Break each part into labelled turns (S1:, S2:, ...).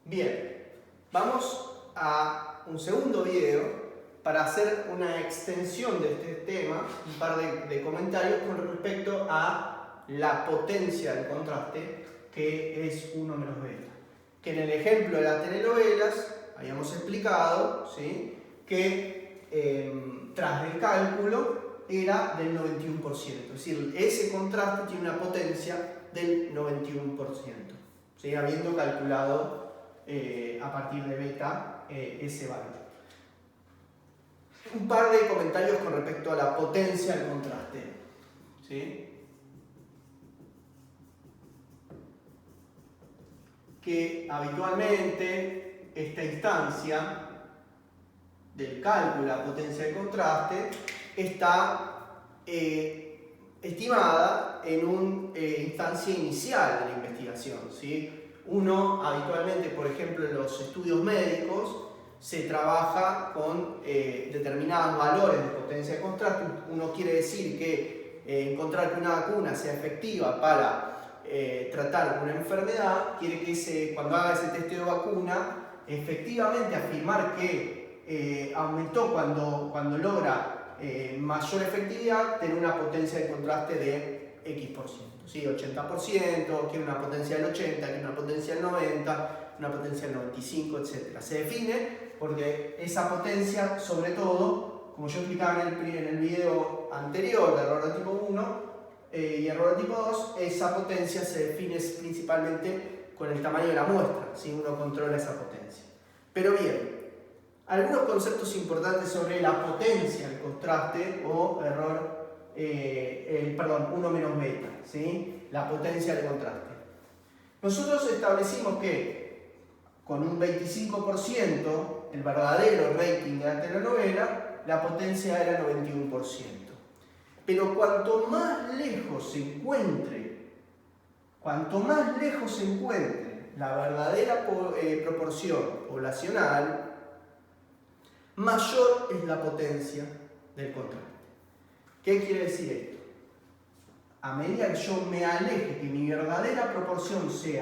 S1: Bien, vamos a un segundo video para hacer una extensión de este tema, un par de comentarios con respecto a la potencia del contraste, que es 1 menos beta. Que en el ejemplo de las telenovelas habíamos explicado, ¿sí?, que tras el cálculo era del 91%, es decir, ese contraste tiene una potencia del 91%, ¿sí?, habiendo calculado a partir de beta ese valor. Un par de comentarios con respecto a la potencia del contraste, ¿sí?, que habitualmente esta instancia del cálculo de la potencia del contraste está estimada en una instancia inicial de la investigación, ¿sí? Uno habitualmente, por ejemplo, en los estudios médicos se trabaja con determinados valores de potencia de contraste. Uno quiere decir que encontrar que una vacuna sea efectiva para tratar una enfermedad, quiere que cuando haga ese testeo de vacuna, efectivamente afirmar que aumentó cuando logra mayor efectividad, tener una potencia de contraste de X%, ¿sí? 80%, quiere una potencia del 80, quiere una potencia del 90, una potencia del 95, etc. Se define porque esa potencia, sobre todo, como yo explicaba en el video anterior de error de tipo 1 y error de tipo 2, esa potencia se define principalmente con el tamaño de la muestra, si uno controla esa potencia. Pero bien, algunos conceptos importantes sobre la potencia del contraste o error, 1 menos beta, ¿sí?, la potencia del contraste. Nosotros establecimos que con un 25%, el verdadero rating de la telenovela, la potencia era 91%. Pero cuanto más lejos se encuentre la verdadera proporción poblacional, mayor es la potencia del contraste. ¿Qué quiere decir esto? A medida que yo me aleje, que mi verdadera proporción se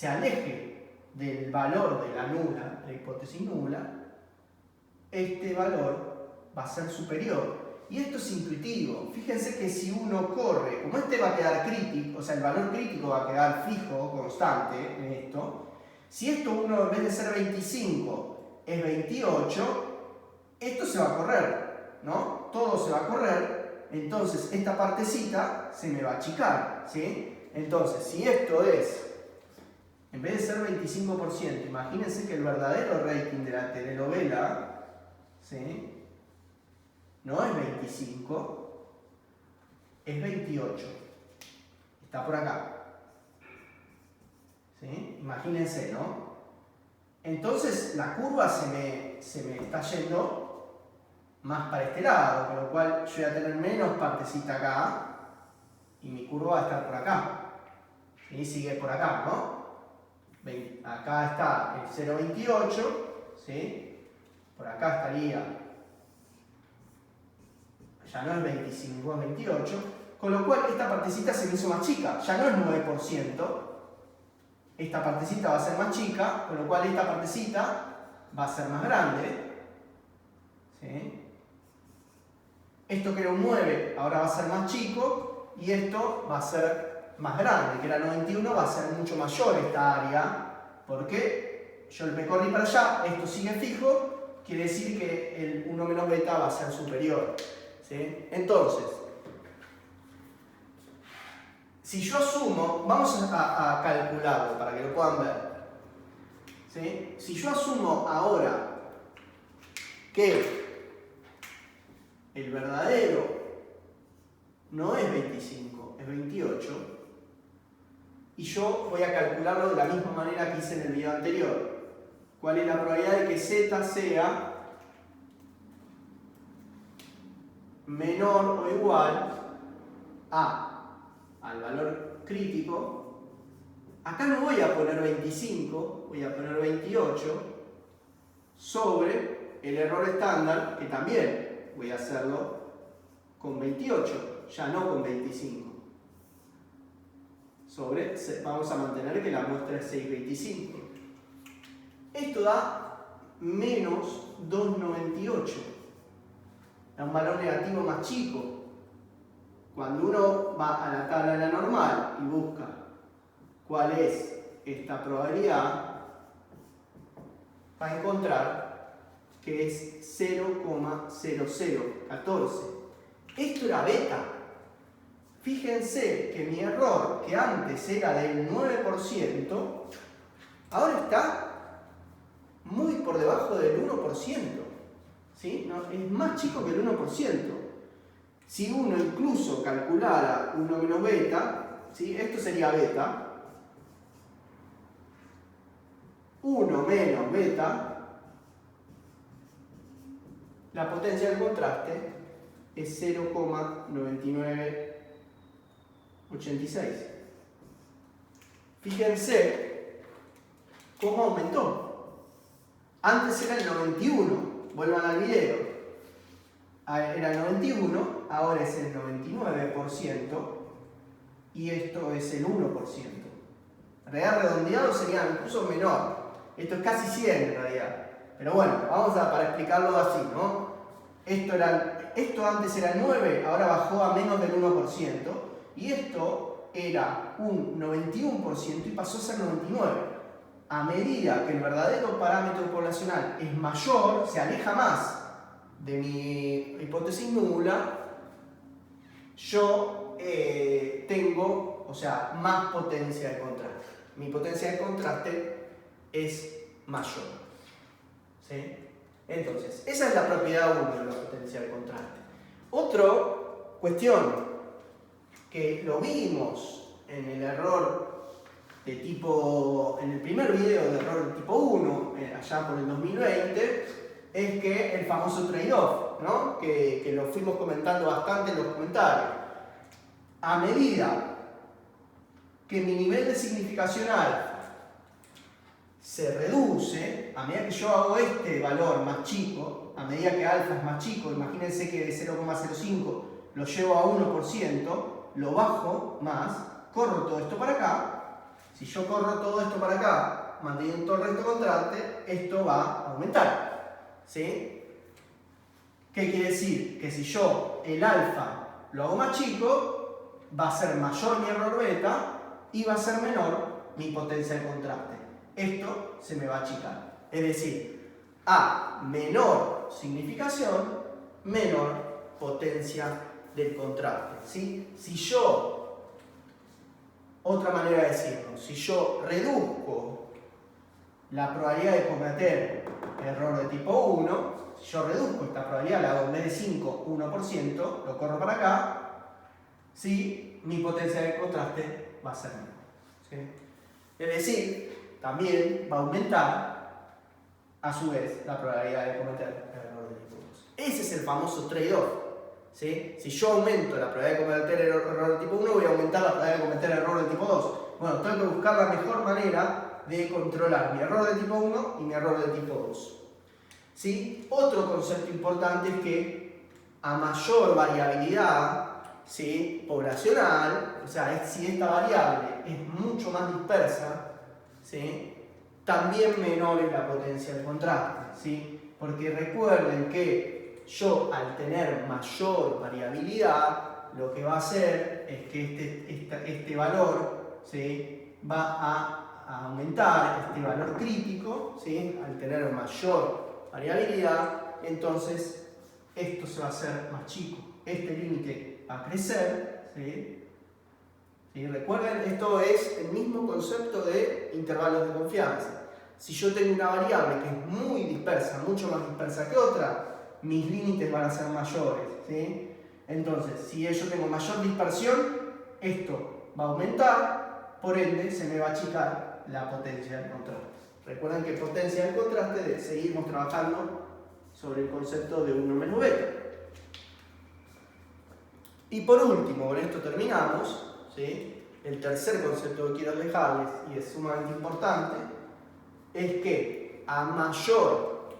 S1: aleje del valor de la nula, la hipótesis nula, este valor va a ser superior. Y esto es intuitivo. Fíjense que si uno corre, como este va a quedar crítico, o sea, el valor crítico va a quedar fijo, constante en esto, si esto uno en vez de ser 25 es 28, esto se va a correr, ¿no? Todo se va a correr, entonces esta partecita se me va a achicar, ¿sí? Entonces, si esto es, en vez de ser 25%, imagínense que el verdadero rating de la telenovela, ¿sí?, no es 25, es 28. Está por acá, ¿sí? Imagínense, ¿no? Entonces la curva se me está yendo más para este lado, con lo cual yo voy a tener menos partecita acá y mi curva va a estar por acá. Y sigue por acá, ¿no? Acá está el 0,28, ¿sí? Por acá estaría, ya no es 25, es 28, con lo cual esta partecita se me hizo más chica, ya no es 9%, esta partecita va a ser más chica, con lo cual esta partecita va a ser más grande, ¿sí? Esto que era un 9 ahora va a ser más chico y esto va a ser más grande, que era 91 va a ser mucho mayor esta área, porque yo me corrí para allá, esto sigue fijo, quiere decir que el 1 menos beta va a ser superior, ¿sí? Entonces, si yo asumo, vamos a calcularlo para que lo puedan ver, ¿sí? Si yo asumo ahora que el verdadero no es 25, es 28, y yo voy a calcularlo de la misma manera que hice en el video anterior. ¿Cuál es la probabilidad de que z sea menor o igual al valor crítico? Acá no voy a poner 25, voy a poner 28 sobre el error estándar, que también voy a hacerlo con 28, ya no con 25. Vamos a mantener que la muestra es 6,25. Esto da menos 2,98. Da un valor negativo más chico. Cuando uno va a la tabla de la normal y busca cuál es esta probabilidad, va a encontrar que es 0,0014. Esto era beta. Fíjense que mi error, que antes era del 9%, ahora está muy por debajo del 1%. ¿Sí? No, es más chico que el 1%. Si uno incluso calculara 1 menos beta, ¿sí? Esto sería beta. 1 menos beta, la potencia del contraste es 0,9986. Fíjense cómo aumentó. Antes era el 91, vuelvan al video. Era el 91, ahora es el 99% y esto es el 1%. En realidad redondeado sería incluso menor. Esto es casi 100 en realidad. Pero bueno, para explicarlo así, ¿no? Esto antes era el 9, ahora bajó a menos del 1%. Y esto era un 91% y pasó a ser 99. A medida que el verdadero parámetro poblacional es mayor, se aleja más de mi hipótesis nula, yo tengo, más potencia de contraste. Mi potencia de contraste es mayor. ¿Sí? Entonces, esa es la propiedad 1 de la potencia de contraste. Otra cuestión que lo vimos en el error de tipo, en el primer video de error de tipo 1, allá por el 2020, es que el famoso trade-off, ¿no? que lo fuimos comentando bastante en los comentarios. A medida que mi nivel de significación alfa se reduce, a medida que yo hago este valor más chico, a medida que alfa es más chico, imagínense que de 0,05 lo llevo a 1%, lo bajo más, corro todo esto para acá. Si yo corro todo esto para acá, manteniendo todo el resto de contraste, esto va a aumentar. ¿Sí? ¿Qué quiere decir? Que si yo el alfa lo hago más chico, va a ser mayor mi error beta y va a ser menor mi potencia de contraste. Esto se me va a achicar. Es decir, a menor significación, menor potencia del contraste. ¿Sí? Si yo, otra manera de decirlo, si yo reduzco la probabilidad de cometer error de tipo 1, si yo reduzco esta probabilidad, la hago en vez de 5, 1%, lo corro para acá, ¿sí? Mi potencia de contraste va a ser menor. ¿Sí? Es decir, también va a aumentar a su vez la probabilidad de cometer error de tipo 2. Ese es el famoso trade-off. ¿Sí? Si yo aumento la probabilidad de cometer error de tipo 1, voy a aumentar la probabilidad de cometer error de tipo 2. Bueno, tengo que buscar la mejor manera de controlar mi error de tipo 1 y mi error de tipo 2. ¿Sí? Otro concepto importante es que a mayor variabilidad, ¿sí?, poblacional, si esta variable es mucho más dispersa, ¿sí?, también menor es la potencia del contraste. ¿Sí? Porque recuerden que yo, al tener mayor variabilidad, lo que va a hacer es que este valor, ¿sí?, va a aumentar, este valor crítico, ¿sí?, al tener mayor variabilidad, entonces esto se va a hacer más chico. Este límite va a crecer. ¿Sí? ¿Sí? Recuerden, esto es el mismo concepto de intervalos de confianza. Si yo tengo una variable que es muy dispersa, mucho más dispersa que otra, mis límites van a ser mayores. ¿Sí? Entonces, si yo tengo mayor dispersión, esto va a aumentar, por ende se me va a achicar la potencia del contraste. Recuerden que potencia del contraste, seguimos trabajando sobre el concepto de 1 menos beta. Y por último, con esto terminamos, ¿sí? El tercer concepto que quiero dejarles, y es sumamente importante, es que a mayor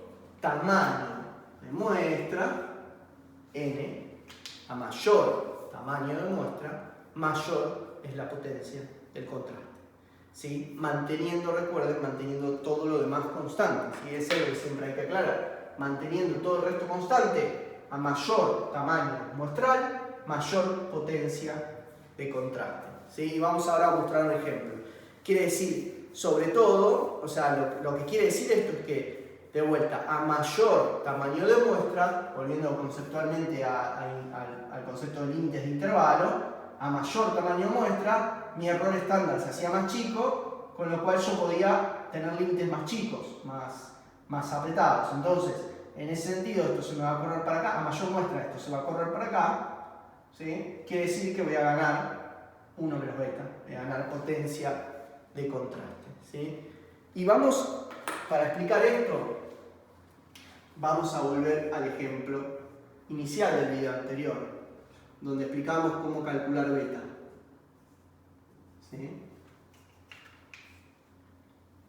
S1: tamaño de muestra, n, a mayor tamaño de muestra, mayor es la potencia del contraste. ¿Sí? Recuerden, manteniendo todo lo demás más constante, ¿sí? Es algo que siempre hay que aclarar. Manteniendo todo el resto constante, a mayor tamaño muestral, mayor potencia de contraste, ¿sí? Y vamos ahora a mostrar un ejemplo. Quiere decir, sobre todo, o sea, lo que quiere decir esto es que, de vuelta, a mayor tamaño de muestra, volviendo conceptualmente al concepto de límites de intervalo, a mayor tamaño de muestra, mi error estándar se hacía más chico, con lo cual yo podía tener límites más chicos, más apretados. Entonces, en ese sentido, esto se me va a correr para acá, a mayor muestra esto se va a correr para acá, ¿sí? Quiere decir que voy a ganar 1 menos beta, voy a ganar potencia de contraste, ¿sí? Y vamos, para explicar esto, vamos a volver al ejemplo inicial del video anterior, donde explicamos cómo calcular beta, ¿sí?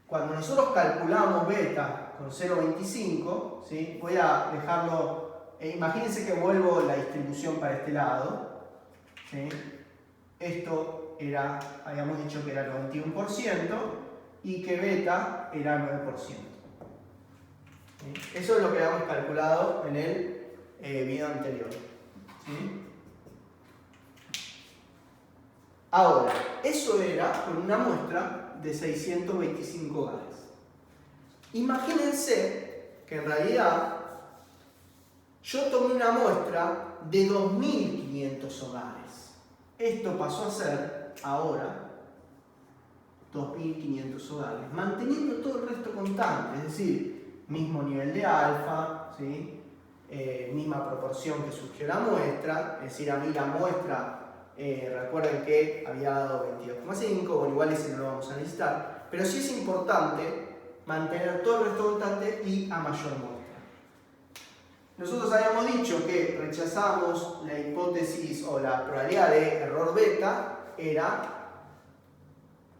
S1: Cuando nosotros calculamos beta con 0.25, ¿sí? Voy a dejarlo, imagínense que vuelvo la distribución para este lado, ¿sí? Esto era, habíamos dicho que era el 91% y que beta era el 9%. ¿Sí? Eso es lo que habíamos calculado en el video anterior, ¿sí? Ahora, eso era con una muestra de 625 hogares. Imagínense que en realidad yo tomé una muestra de 2500 hogares. Esto pasó a ser ahora 2500 hogares, manteniendo todo el resto constante, es decir, mismo nivel de alfa, ¿sí? Misma proporción que surgió la muestra, es decir, a mí la muestra, recuerden que había dado 22,5, bueno, igual ese no lo vamos a necesitar, pero sí es importante mantener todo el resto constante y a mayor muestra. Nosotros habíamos dicho que rechazamos la hipótesis o la probabilidad de error beta era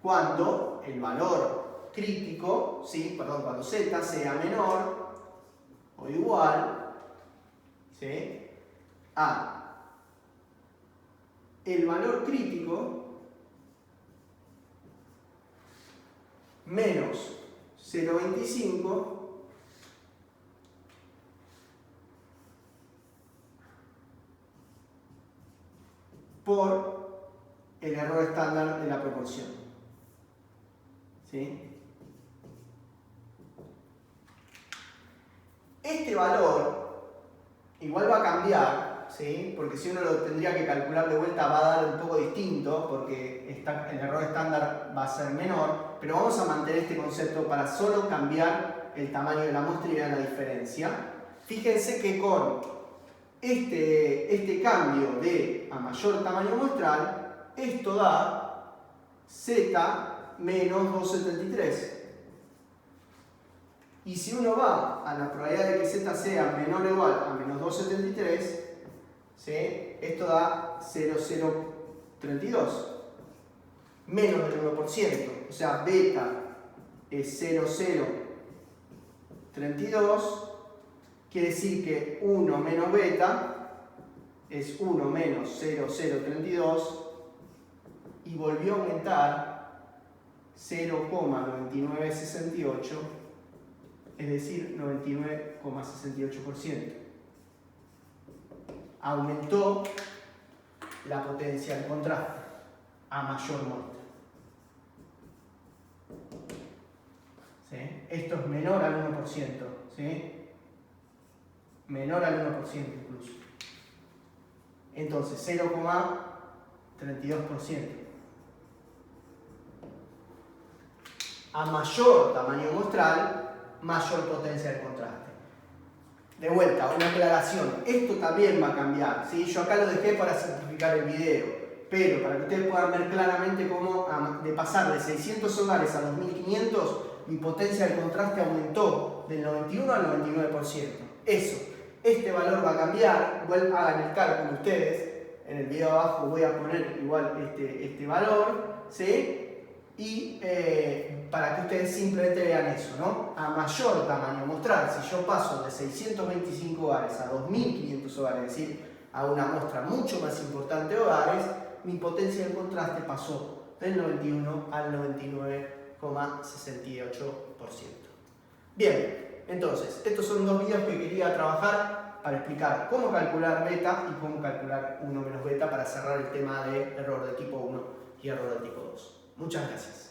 S1: cuando el valor crítico, ¿sí? Cuando z sea menor o igual, ¿sí? A el valor crítico menos 0.25 por el error estándar de la proporción, ¿sí? Este valor igual va a cambiar, ¿sí? Porque si uno lo tendría que calcular de vuelta va a dar un poco distinto, porque el error estándar va a ser menor, pero vamos a mantener este concepto para solo cambiar el tamaño de la muestra y ver la diferencia. Fíjense que con este cambio de a mayor tamaño muestral, esto da z menos 273. Y si uno va a la probabilidad de que z sea menor o igual a menos 273, ¿sí? Esto da 0,032, menos del 1%. O sea, beta es 0,032. Quiere decir que 1 menos beta es 1 menos 0,032 y volvió a aumentar 0,9968, es decir, 99,68%. Aumentó la potencia del contraste a mayor muestra. ¿Sí? Esto es menor al 1%, ¿sí? Menor al 1% incluso. Entonces, 0,32%. A mayor tamaño muestral, mayor potencia del contraste. De vuelta, una aclaración. Esto también va a cambiar, ¿sí? Yo acá lo dejé para simplificar el video, pero para que ustedes puedan ver claramente cómo de pasar de 600 hogares a 2500, mi potencia del contraste aumentó del 91 al 99%. Eso. Este valor va a cambiar, igual hagan el cálculo ustedes, en el video abajo voy a poner igual este valor, ¿sí? Y para que ustedes simplemente vean eso, ¿no? A mayor tamaño muestral, si yo paso de 625 hogares a 2500 hogares, es decir, a una muestra mucho más importante de hogares, mi potencia de contraste pasó del 91 al 99,68%. Bien, entonces, estos son dos videos que quería trabajar para explicar cómo calcular beta y cómo calcular 1 menos beta para cerrar el tema de error de tipo 1 y error de tipo 2. Muchas gracias.